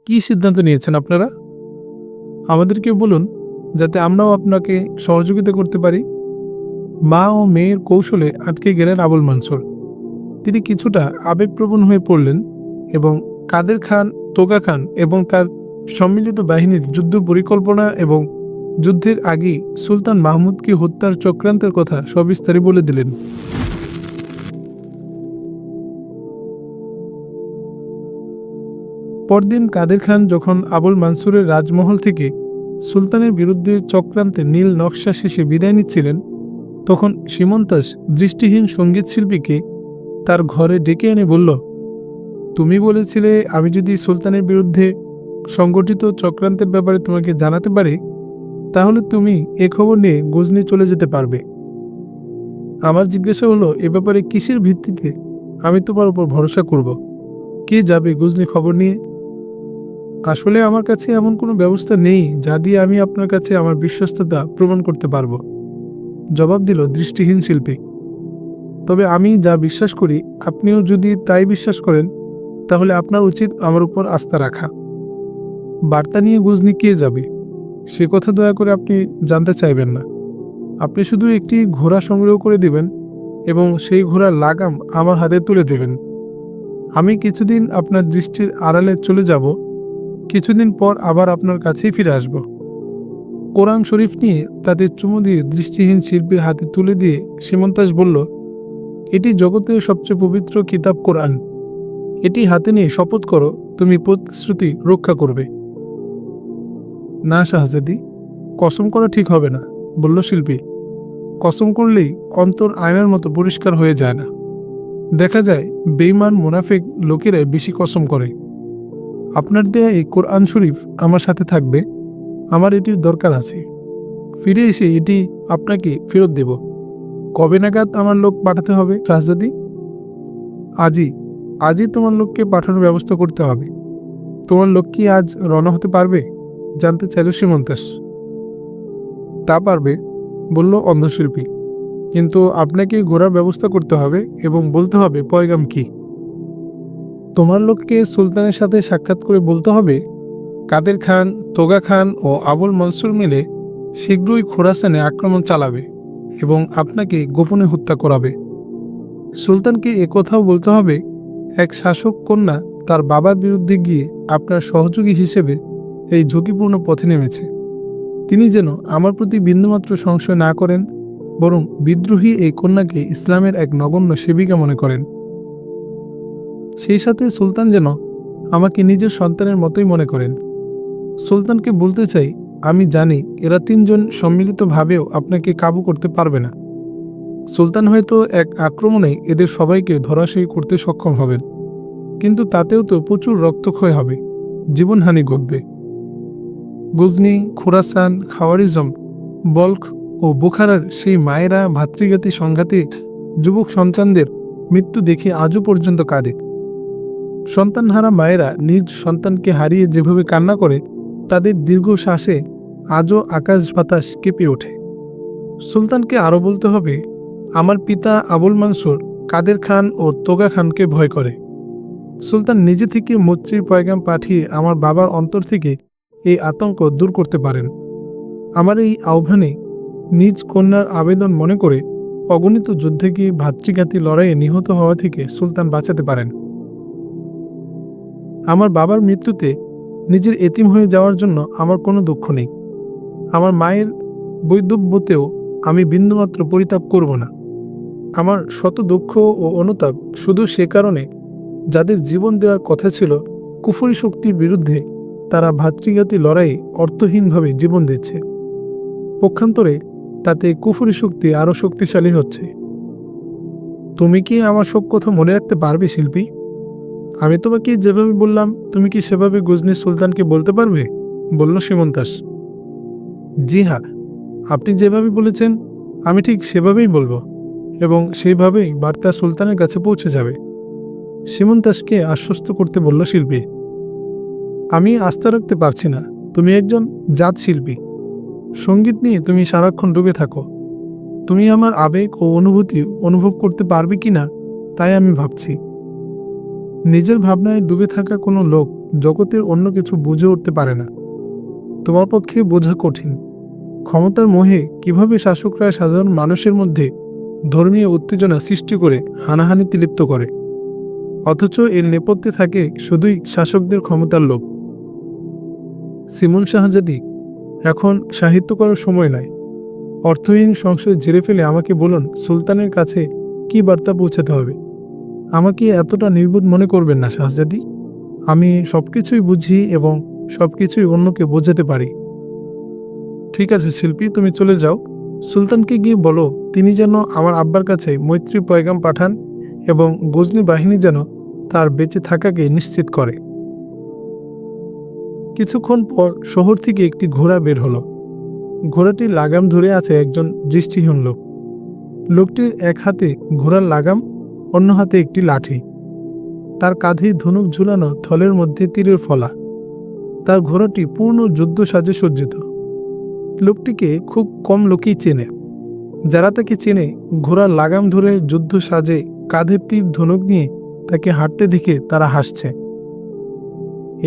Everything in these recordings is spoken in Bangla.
কি সিদ্ধান্ত নিয়েছেন আপনারা? আমাদেরকে বলুন, যাতে আমরাও আপনাকে সহযোগিতা করতে পারি। মা ও মেয়ের কৌশলে আটকে গেলেন আবুল মানসুর। তিনি কিছুটা আবেগপ্রবণ হয়ে পড়লেন এবং কাদের খান, তোগা খান এবং তার সম্মিলিত বাহিনীর যুদ্ধ পরিকল্পনা এবং যুদ্ধের আগেই সুলতান মাহমুদকে হত্যার চক্রান্তের কথা সবিস্তারে বলে দিলেন। পরদিন কাদের খান যখন আবুল মানসুরের রাজমহল থেকে সুলতানের বিরুদ্ধে চক্রান্তের নীল নকশা শেষে বিদায় নিচ্ছিলেন, তখন সীমন্তাস দৃষ্টিহীন সঙ্গীত শিল্পীকে তার ঘরে ডেকে এনে বলল, তুমি বলেছিলে আমি যদি সুলতানের বিরুদ্ধে সংগঠিত চক্রান্তের ব্যাপারে তোমাকে জানাতে পারি, তাহলে তুমি এ খবর নিয়ে গজনি চলে যেতে পারবে। আমার জিজ্ঞাসা হলো, এ ব্যাপারে কিসের ভিত্তিতে আমি তোমার উপর ভরসা করব? কে যাবে গজনি খবর নিয়ে? আসলে আমার কাছে এমন কোনো ব্যবস্থা নেই যা দিয়ে আমি আপনার কাছে আমার বিশ্বস্ততা প্রমাণ করতে পারবো, জবাব দিল দৃষ্টিহীন শিল্পী। তবে আমি যা বিশ্বাস করি, আপনিও যদি তাই বিশ্বাস করেন, তাহলে আপনার উচিত আমার উপর আস্থা রাখা। বার্তা নিয়ে গজনি কে যাবে সে কথা দয়া করে আপনি জানতে চাইবেন না। আপনি শুধু একটি ঘোড়া সংগ্রহ করে দিবেন এবং সেই ঘোড়ার লাগাম আমার হাতে তুলে দেবেন। আমি কিছুদিন আপনার দৃষ্টির আড়ালে চলে যাব, কিছুদিন পর আবার আপনার কাছেই ফিরে আসব। কোরআন শরীফ নিয়ে তাতে চুমু দিয়ে দৃষ্টিহীন শিল্পীর হাতে তুলে দিয়ে সীমন্তাস বলল, এটি জগতের সবচেয়ে পবিত্র কিতাব কোরআন। এটি হাতে নিয়ে শপথ করো তুমি প্রতিশ্রুতি রক্ষা করবে। না শাহজাদি, কসম করা ঠিক হবে না, বলল শিল্পী। কসম করলেই অন্তর আয়নার মতো পরিষ্কার হয়ে যায় না। দেখা যায় বেঈমান মুনাফিক লোকেরাই বেশি কসম করে। আপনার দেয়া এই কোরআন শরীফ আমার সাথে থাকবে, আমার এটির দরকার আছে। ফিরে এসে এটি আপনাকে ফেরত দেব। কবে নাগাদ আমার লোক পাঠাতে হবে শাহজাদি? আজই। আজই তোমার লোককে পাঠানোর ব্যবস্থা করতে হবে। তোমার লোক কি আজ রওনা হতে পারবে? জানতে চাইল সীমন্তাস। তা পারবে, বলল অন্ধশিল্পী, কিন্তু আপনাকে ঘোরার ব্যবস্থা করতে হবে এবং বলতে হবে পয়গাম কি। তোমার লোককে সুলতানের সাথে সাক্ষাৎ করে বলতে হবে, কাদের খান, তোগা খান ও আবুল মনসুর মিলে শীঘ্রই খোরাসানে আক্রমণ চালাবে এবং আপনাকে গোপনে হত্যা করাবে। সুলতানকে একথাও বলতে হবে, এক শাসক কন্যা তার বাবার বিরুদ্ধে গিয়ে আপনার সহযোগী হিসেবে এই ঝুঁকিপূর্ণ পথে নেমেছে। তিনি যেন আমার প্রতি বিন্দুমাত্র সংশয় না করেন, বরং বিদ্রোহী এই কন্যাকে ইসলামের এক নগণ্য সেবিকা মনে করেন। সেই সাথে সুলতান যেন আমাকে নিজের সন্তানের মতোই মনে করেন। সুলতানকে বলতে চাই, আমি জানি এরা তিনজন সম্মিলিতভাবেও আপনাকে কাবু করতে পারবে না। সুলতান হয়তো এক আক্রমণে এদের সবাইকে ধরাশায়ী করতে সক্ষম হবেন, কিন্তু তাতেও তো প্রচুর রক্তক্ষয় হবে, জীবনহানি ঘটবে। গজনি, খোরাসান, খাওয়ারিজম, বল্ক ও বুখারার সেই মায়েরা ভাতৃঘাতী সংঘাতে যুবক সন্তানদের মৃত্যু দেখে আজও পর্যন্ত কাঁদে। সন্তানহারা মায়েরা নিজ সন্তানকে হারিয়ে যেভাবে কান্না করে, তাদের দীর্ঘশ্বাসে আজও আকাশ বাতাস কেঁপে ওঠে। সুলতানকে আরও বলতে হবে, আমার পিতা আবুল মানসুর কাদের খান ও তোগা খানকে ভয় করে। সুলতান নিজে থেকে মৈত্রীর পয়গাম পাঠিয়ে আমার বাবার অন্তর থেকে এই আতঙ্ক দূর করতে পারেন। আমার এই আহ্বানে নিজ কন্যার আবেদন মনে করে অগণিত যুদ্ধে গিয়ে ভাতৃঘাতী লড়াইয়ে নিহত হওয়া থেকে সুলতান বাঁচাতে পারেন। আমার বাবার মৃত্যুতে নিজের এতিম হয়ে যাওয়ার জন্য আমার কোনো দুঃখ নেই। আমার মায়ের বৈধব্যতেও আমি বিন্দুমাত্র পরিতাপ করব না। আমার শত দুঃখ ও অনুতাপ শুধু সে কারণে, যাদের জীবন দেওয়ার কথা ছিল কুফরি শক্তির বিরুদ্ধে, তারা ভাতৃঘাতী লড়াইয়ে অর্থহীনভাবে জীবন দিচ্ছে। পক্ষান্তরে তাতে কুফরি শক্তি আরও শক্তিশালী হচ্ছে। তুমি কি আমার সব কথা মনে রাখতে পারবে শিল্পী? আমি তোমাকে যেভাবে বললাম, তুমি কি সেভাবে গজনি সুলতানকে বলতে পারবে? বলল সীমন্তাস। জি হ্যাঁ, আপনি যেভাবে বলেছেন আমি ঠিক সেভাবেই বলবো, এবং সেইভাবেই বার্তা সুলতানের কাছে পৌঁছে যাবে। সীমন্তাসকে আশ্বস্ত করতে বলল শিল্পী। আমি আস্থা রাখতে পারছি না, তুমি একজন জাত শিল্পী। সঙ্গীত নিয়ে তুমি সারাক্ষণ ডুবে থাকো। তুমি আমার আবেগ ও অনুভূতি অনুভব করতে পারবে কিনা তাই আমি ভাবছি। নিজের ভাবনায় ডুবে থাকা কোনো লোক জগতের অন্য কিছু বুঝে উঠতে পারে না। তোমার পক্ষে বোঝা কঠিন ক্ষমতার মোহে কিভাবে শাসকরা সাধারণ মানুষের মধ্যে ধর্মীয় উত্তেজনা সৃষ্টি করে হানাহানিতে লিপ্ত করে, অথচ এর নেপথ্যে থাকে শুধুই শাসকদের ক্ষমতার লোভ। সিমন শাহজাদি, এখন সাহিত্য করার সময় নয়। অর্থহীন সংশয় ঝেড়ে ফেলে আমাকে বলুন সুলতানের কাছে কি বার্তা পৌঁছাতে হবে। আমাকে এতটা নির্বোধ মনে করবেন না শাহজাদি। আমি সবকিছুই বুঝি এবং সবকিছুই অন্যকে বোঝাতে পারি। ঠিক আছে শিল্পী, তুমি চলে যাও। সুলতানকে গিয়ে বলো তিনি যেন আমার আব্বার কাছে মৈত্রী পয়গাম পাঠান এবং গজনি বাহিনী যেন তার বেঁচে থাকাকে নিশ্চিত করে। কিছুক্ষণ পর শহর থেকে একটি ঘোড়া বের হলো। ঘোড়াটির লাগাম ধরে আছে একজন দৃষ্টিহীন লোক। লোকটির এক হাতে ঘোড়ার লাগাম, অন্য হাতে একটি লাঠি। তার কাঁধে ধনুক ঝুলানো, থলের মধ্যে তীরের ফলা। তার ঘোড়াটি পূর্ণ যুদ্ধ সাজে সজ্জিত। লোকটিকে খুব কম লোকই চেনে। যারা তাকে চেনে ঘোড়ার লাগাম ধরে যুদ্ধ সাজে কাঁধে তীর ধনুক নিয়ে তাকে হাঁটতে দেখে তারা হাসছে।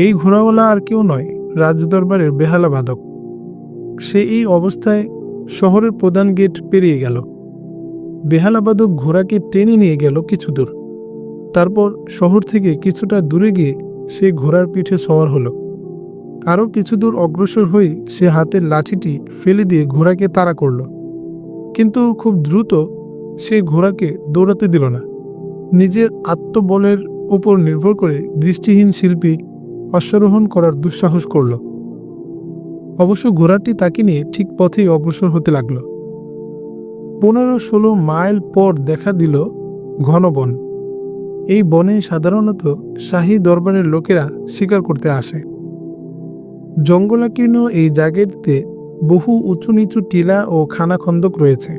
এই ঘোড়াওয়ালা আর কেউ নয়, রাজদরবারের বেহালা বাদক। সে এই অবস্থায় শহরের প্রধান গেট পেরিয়ে গেল। বেহালা বাদক ঘোড়াকে টেনে নিয়ে গেল কিছু দূর। তারপর শহর থেকে কিছুটা দূরে গিয়ে সে ঘোড়ার পিঠে সওয়ার হলো। আরও কিছু দূর অগ্রসর হয়ে সে হাতের লাঠিটি ফেলে দিয়ে ঘোড়াকে তাড়া করল, কিন্তু খুব দ্রুত সে ঘোড়াকে দৌড়াতে দিল না। নিজের আত্মবলের উপর নির্ভর করে দৃষ্টিহীন শিল্পী অশ্বারোহণ করার দুঃসাহস করল। অবশ্য ঘোড়াটি তাকে নিয়ে ঠিক পথেই অগ্রসর হতে লাগল। 15-16 মাইল পর দেখা দিল ঘন বন। এই বনে সাধারণত শাহী দরবারের লোকেরা শিকার করতে আসে। জঙ্গলাকীর্ণ এই জায়গাটিতে বহু উঁচু নিচু টিলা ও খানাখন্দক রয়েছে।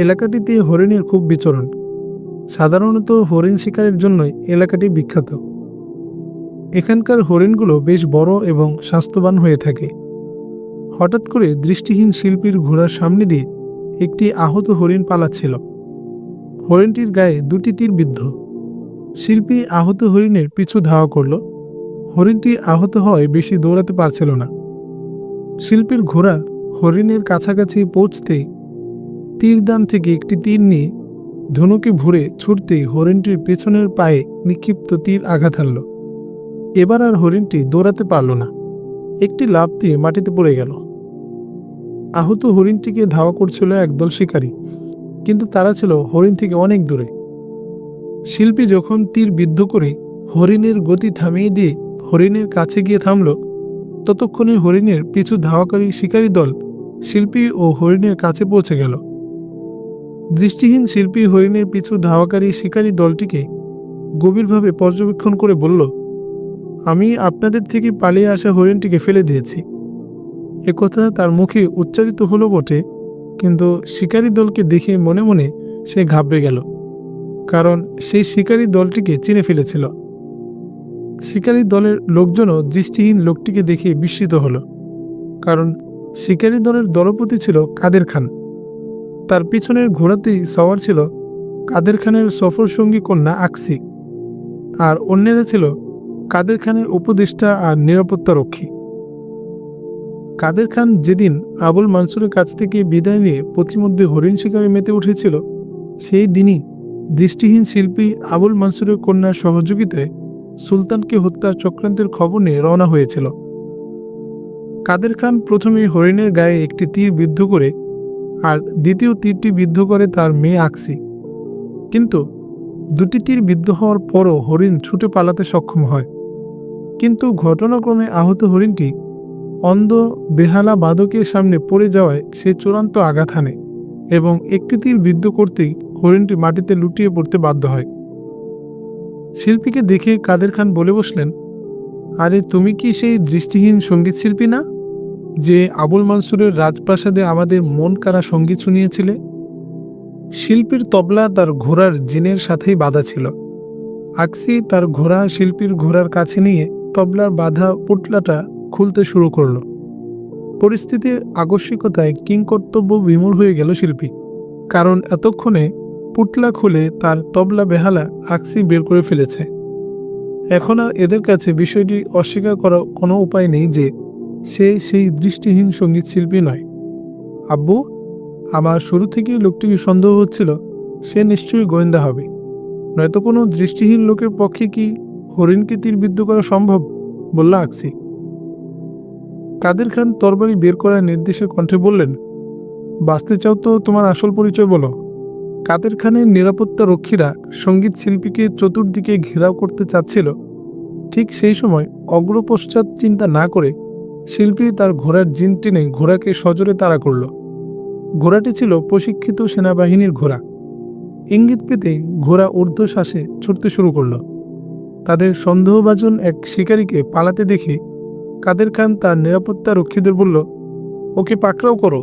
এলাকাটিতে হরিণের খুব বিচরণ। সাধারণত হরিণ শিকারের জন্যই এলাকাটি বিখ্যাত। এখানকার হরিণগুলো বেশ বড় এবং স্বাস্থ্যবান হয়ে থাকে। হঠাৎ করে দৃষ্টিহীন শিল্পীর ঘোড়ার সামনে দিয়ে একটি আহত হরিণ পালাচ্ছিল। হরিণটির গায়ে 2টি তীর বিদ্ধ। শিল্পী আহত হরিণের পিছু ধাওয়া করল। হরিণটি আহত হওয়ায় বেশি দৌড়াতে পারছিল না। শিল্পীর ঘোড়া হরিণের কাছাকাছি পৌঁছতেই তীরদান থেকে একটি তীর নিয়ে ধনুকে ভরে ছুটতেই হরিণটির পেছনের পায়ে নিক্ষিপ্ত তীর আঘাত হানল। এবার আর হরিণটি দৌড়াতে পারল না। একটি লাফ দিয়ে মাটিতে পড়ে গেল। আহত হরিণটিকে ধাওয়া করছিল একদল শিকারী, কিন্তু তারা ছিল হরিণ থেকে অনেক দূরে। শিল্পী যখন তীর বিদ্ধ করে হরিণের গতি থামিয়ে দিয়ে হরিণের কাছে গিয়ে থামল, ততক্ষণে হরিণের পিছু ধাওয়াকারী শিকারী দল শিল্পী ও হরিণের কাছে পৌঁছে গেল। দৃষ্টিহীন শিল্পী হরিণের পিছু ধাওয়াকারী শিকারী দলটিকে গভীরভাবে পর্যবেক্ষণ করে বলল, আমি আপনাদের থেকে পালিয়ে আসা হরিণটিকে ফেলে দিয়েছি। একথা তার মুখে উচ্চারিত হলো বটে, কিন্তু শিকারী দলকে দেখে মনে মনে সে ঘাবড়ে গেল, কারণ সেই শিকারী দলটিকে চিনে ফেলেছিল। শিকারী দলের লোকজনও দৃষ্টিহীন লোকটিকে দেখে বিস্মিত হলো, কারণ শিকারী দলের দলপতি ছিল কাদের খান। তার পিছনের ঘোড়াতেই সওয়ার ছিল কাদের খানের সফর সঙ্গী কন্যা আকসি, আর অন্যেরা ছিল কাদের খানের উপদেষ্টা আর নিরাপত্তা রক্ষী। কাদের খান যেদিন আবুল মানসুরের কাছ থেকে বিদায় নিয়ে পথিমধ্যে হরিণ শিকারে মেতে উঠেছিল, সেই দিনই দৃষ্টিহীন শিল্পী আবুল মানসুরের কন্যার সহযোগিতায় সুলতানকে হত্যার চক্রান্তের খবর নিয়ে রওনা হয়েছিল। কাদের খান প্রথমে হরিণের গায়ে একটি তীর বিদ্ধ করে আর দ্বিতীয় তীরটি বিদ্ধ করে তার মেয়ে আকসি, কিন্তু 2টি তীর বিদ্ধ হওয়ার পরও হরিণ ছুটে পালাতে সক্ষম হয়। কিন্তু ঘটনাক্রমে আহত হরিণটি অন্ধ বেহালা বাদকের সামনে পড়ে যাওয়ায় সে চূড়ান্ত আঘাত হানে এবং একটি তীর বিদ্ধ করতেই হরিণটি মাটিতে লুটিয়ে পড়তে বাধ্য হয়। শিল্পীকে দেখে কাদের খান বলে বসলেন, আরে তুমি কি সেই দৃষ্টিহীন সঙ্গীত শিল্পী না, যে আবুল মানসুরের রাজপ্রাসাদে আমাদের মন কাড়া সঙ্গীত শুনিয়েছিলে? শিল্পীর তবলা তার ঘোড়ার জিনের সাথেই বাঁধা ছিল। আকসি তার ঘোড়া শিল্পীর ঘোড়ার কাছে নিয়ে তবলার বাঁধা পুটলাটা খুলতে শুরু করল। পরিস্থিতির আকস্মিকতায় কিংকর্তব্য বিমূঢ় হয়ে গেল শিল্পী, কারণ এতক্ষণে পুটলা খুলে তার তবলা বেহালা আকসি বের করে ফেলেছে। এখন আর এদের কাছে বিষয়টি অস্বীকার করার কোনো উপায় নেই যে সে সেই দৃষ্টিহীন সঙ্গীত শিল্পী নয়। আব্বু, আমার শুরু থেকেই লোকটিকে সন্দেহ হচ্ছিল সে নিশ্চয়ই গোয়েন্দা হবে, নয়তো কোনো দৃষ্টিহীন লোকের পক্ষে কি হরিণকে তীরবিদ্ধ করা সম্ভব, বলল আকসি। কাদের খান তরবারি বের করার নির্দেশের কণ্ঠে বললেন, বাঁচতে চাও তো তোমার আসল পরিচয় বলো। কাদের খানের নিরাপত্তা রক্ষীরা সঙ্গীত শিল্পীকে চতুর্দিকে ঘেরাও করতে চাচ্ছিল। ঠিক সেই সময় অগ্রপশ্চাৎ চিন্তা না করে শিল্পী তার ঘোড়ার জিন টেনে ঘোড়াকে সজোরে তাড়া করল। ঘোড়াটি ছিল প্রশিক্ষিত সেনাবাহিনীর ঘোড়া। ইঙ্গিত পেতে ঘোড়া ঊর্ধ্বশ্বাসে ছুটতে শুরু করল। তাদের সন্দেহভাজন এক শিকারীকে পালাতে দেখে কাদের খান তার নিরাপত্তা রক্ষীদের বলল, ওকে পাকড়াও করো।